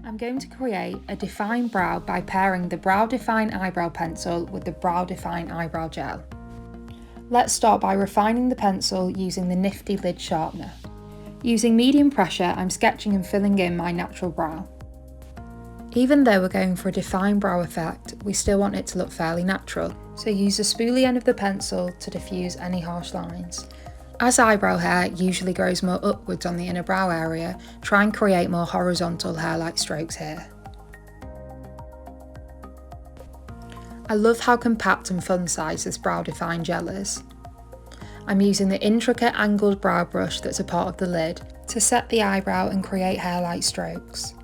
I'm going to create a defined brow by pairing the Brow Define Eyebrow Pencil with the Brow Define Eyebrow Gel. Let's start by refining the pencil using the nifty lid sharpener. Using medium pressure, I'm sketching and filling in my natural brow. Even though we're going for a defined brow effect, we still want it to look fairly natural, so use the spoolie end of the pencil to diffuse any harsh lines. As eyebrow hair usually grows more upwards on the inner brow area, try and create more horizontal hair-like strokes here. I love how compact and fun-sized this Brow Define gel is. I'm using the intricate angled brow brush that's a part of the lid to set the eyebrow and create hair-like strokes.